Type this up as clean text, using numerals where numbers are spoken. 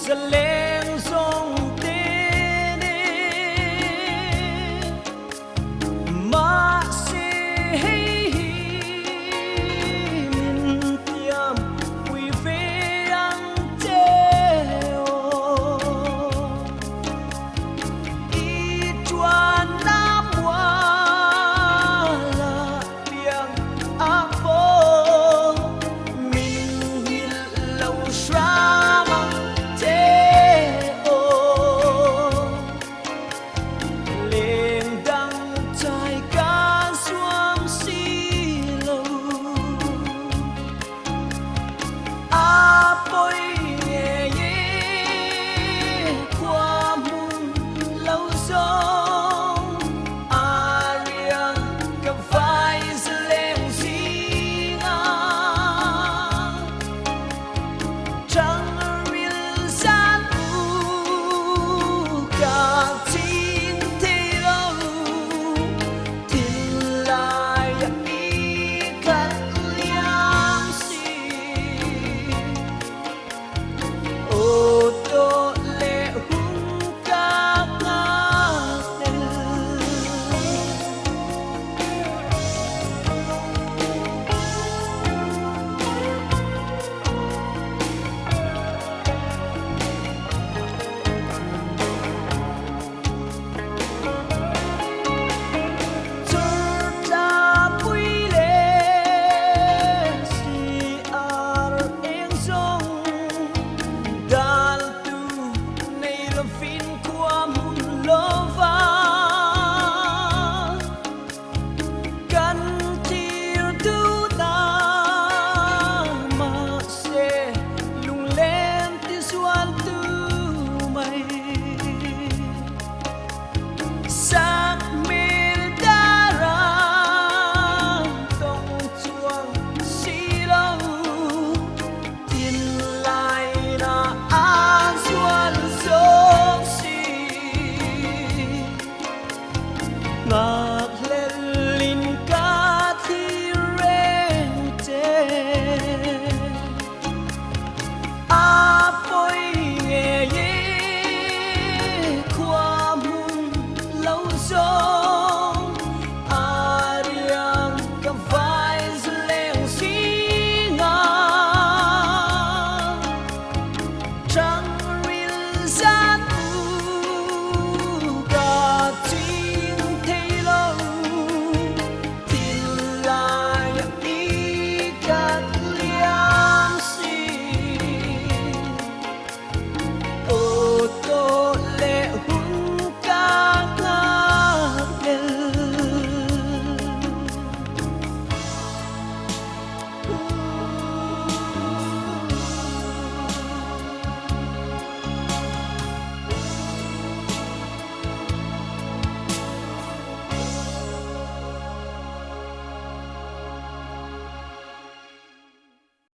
sẽ lên sông tên mà sẽ mình tiêm quy về ăn treo y chuan nam hoa là tiếng áp phố mình nhìn lâu xa mà treo lên đăng trái cá xuông xì lâu apoy nghe qua mùng lâu sông ariang cầm vai lên xí ngang trăng riêng san cả chín thế lâu tin lại ý cắt liang xì ô tô lệ hung ca ngát Cerita puile si ar eng song dal tu nei lo fin qua mun lova kan tir tu na ma se lung len ti suan tu mai sắc mil darang tong chuang xí lâu tin lại na an xuân dốc xí ngạc lên linh ca thi rente apoy nghe qua mùng lâu sông ariang cầm vai lên xí ngang trăng riêng ra